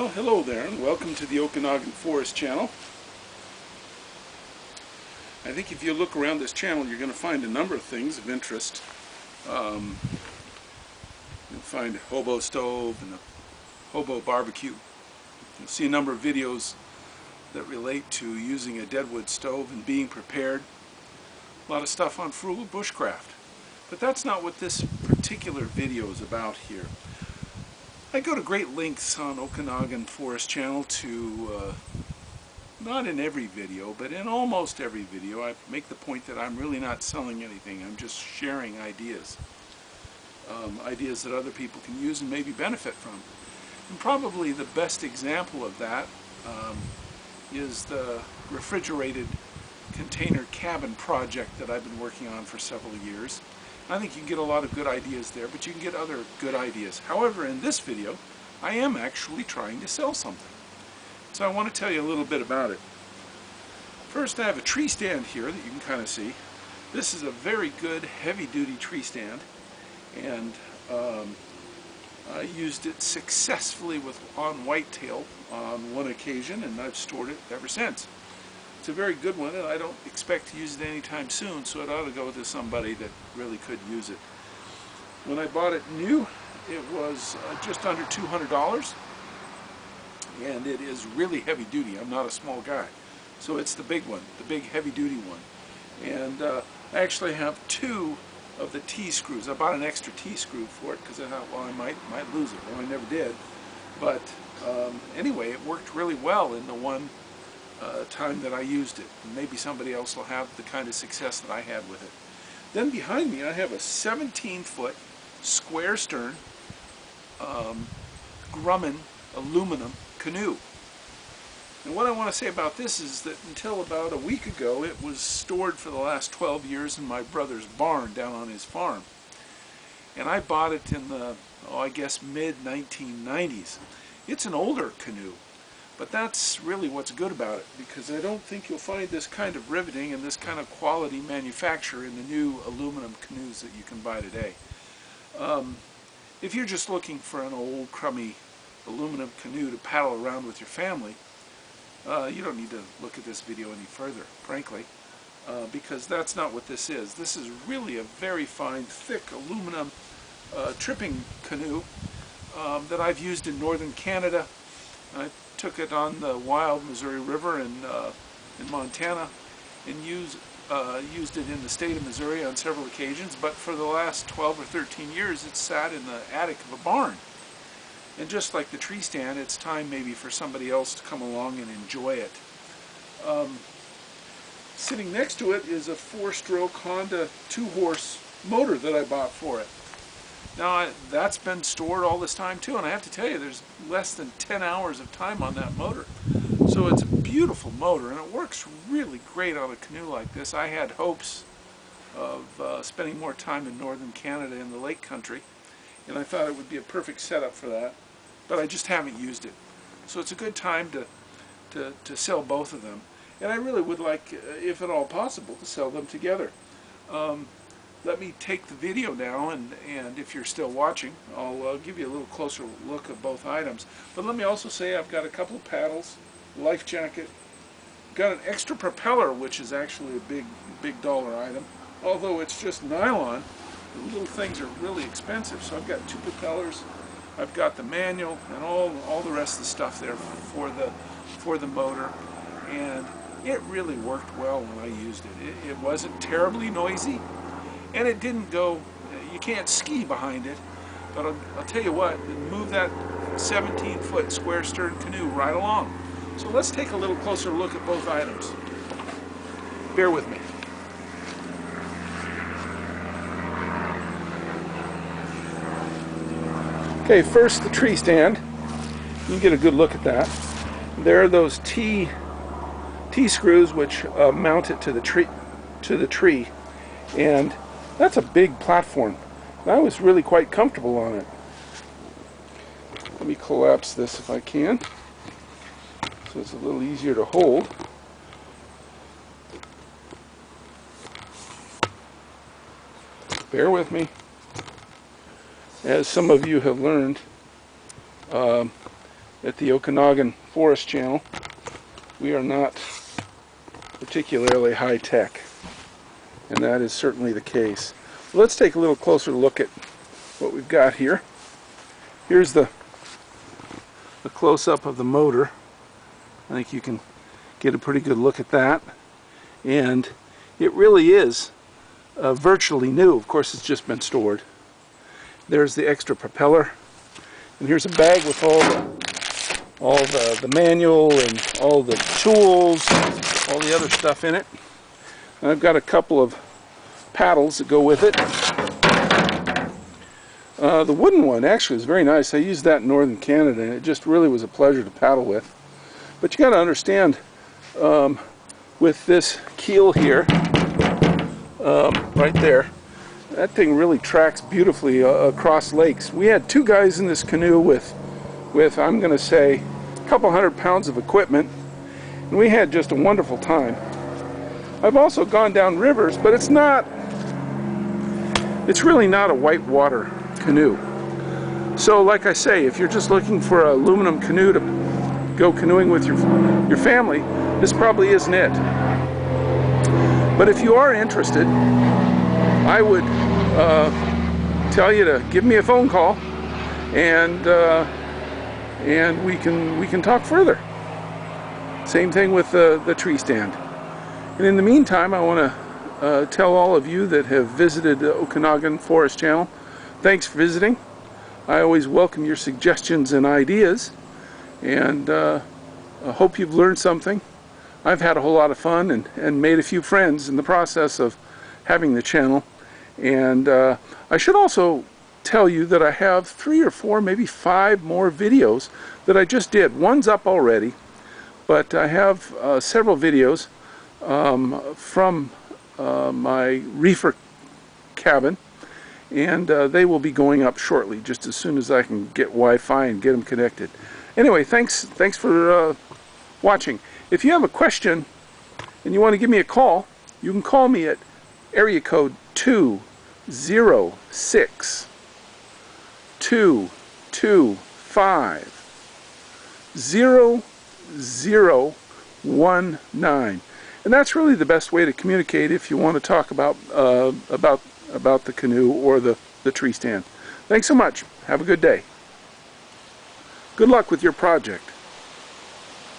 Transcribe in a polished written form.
Well, hello there, and welcome to the Okanogan Forest channel. I think if you look around this channel, you're going to find a number of things of interest. You'll find a hobo stove and a hobo barbecue. You'll see a number of videos that relate to using a deadwood stove and being prepared. A lot of stuff on frugal bushcraft. But that's not what this particular video is about here. I go to great lengths on Okanogan Forest channel to, not in every video, but in almost every video, I make the point that I'm really not selling anything. I'm just sharing ideas. Ideas that other people can use and maybe benefit from. And probably the best example of that is the refrigerated container cabin project that I've been working on for several years. I think you can get a lot of good ideas there, but you can get other good ideas. However, in this video, I am actually trying to sell something. So I want to tell you a little bit about it. First, I have a tree stand here that you can kind of see. This is a very good heavy-duty tree stand, and I used it successfully on whitetail on one occasion, and I've stored it ever since. It's a very good one, and I don't expect to use it anytime soon, so it ought to go to somebody that really could use it. When I bought it new, it was just under $200, and it is really heavy duty. I'm not a small guy, so it's the big one, the big heavy duty one. And I actually have two of the T-screws. I bought an extra T-screw for it because I thought, well, I might lose it. Well, I never did. But anyway, it worked really well in the one time that I used it. Maybe somebody else will have the kind of success that I had with it. Then behind me I have a 17-foot square stern Grumman aluminum canoe. And what I want to say about this is that until about a week ago it was stored for the last 12 years in my brother's barn down on his farm. And I bought it in the, I guess, mid-1990s. It's an older canoe. But that's really what's good about it, because I don't think you'll find this kind of riveting and this kind of quality manufacture in the new aluminum canoes that you can buy today. If you're just looking for an old crummy aluminum canoe to paddle around with your family, you don't need to look at this video any further, frankly, because that's not what this is. This is really a very fine, thick aluminum tripping canoe that I've used in northern Canada. I took it on the wild Missouri River in Montana and used it in the state of Missouri on several occasions, but for the last 12 or 13 years it's sat in the attic of a barn. And just like the tree stand, it's time maybe for somebody else to come along and enjoy it. Sitting next to it is a 4-stroke Honda 2-horse motor that I bought for it. Now, that's been stored all this time too, and I have to tell you, there's less than 10 hours of time on that motor. So it's a beautiful motor, and it works really great on a canoe like this. I had hopes of spending more time in northern Canada in the lake country, and I thought it would be a perfect setup for that, but I just haven't used it. So it's a good time to sell both of them. And I really would like, if at all possible, to sell them together. Let me take the video now, and if you're still watching, I'll give you a little closer look at both items. But let me also say I've got a couple of paddles, life jacket, got an extra propeller, which is actually a big dollar item. Although it's just nylon, the little things are really expensive. So I've got 2 propellers, I've got the manual, and all the rest of the stuff there for the motor. And it really worked well when I used it. It wasn't terribly noisy. And it didn't go, you can't ski behind it, but I'll tell you what, it moved that 17-foot square stern canoe right along. So let's take a little closer look at both items. Bear with me. Okay, first the tree stand. You can get a good look at that. There are those T-screws which mount it to the tree, and that's a big platform. I was really quite comfortable on it. Let me collapse this if I can, so it's a little easier to hold. Bear with me. As some of you have learned, at the Okanogan Forest Channel, we are not particularly high-tech, and that is certainly the case. Let's take a little closer look at what we've got here. Here's the close-up of the motor. I think you can get a pretty good look at that, and it really is virtually new. Of course, it's just been stored. There's the extra propeller, and here's a bag with all the manual and all the tools, all the other stuff in it. And I've got a couple of paddles that go with it. The wooden one actually is very nice. I used that in northern Canada, and it just really was a pleasure to paddle with. But you got to understand, with this keel here, right there, that thing really tracks beautifully across lakes. We had 2 guys in this canoe with I'm going to say a couple 100 pounds of equipment, and we had just a wonderful time. I've also gone down rivers, but it's really not a whitewater canoe. So like I say, if you're just looking for an aluminum canoe to go canoeing with your family, this probably isn't it. But if you are interested, I would tell you to give me a phone call, and we can talk further. Same thing with the tree stand. And in the meantime, I want to tell all of you that have visited the Okanogan Forest Channel, thanks for visiting. I always welcome your suggestions and ideas, and I hope you've learned something. I've had a whole lot of fun and made a few friends in the process of having the channel. And I should also tell you that I have 3 or 4, maybe 5 more videos that I just did. One's up already, but I have several videos from my reefer cabin, and they will be going up shortly, just as soon as I can get Wi-Fi and get them connected. Anyway, thanks for watching. If you have a question and you want to give me a call, you can call me at area code 206-225-0019. And that's really the best way to communicate if you want to talk about the canoe or the tree stand. Thanks so much. Have a good day. Good luck with your project.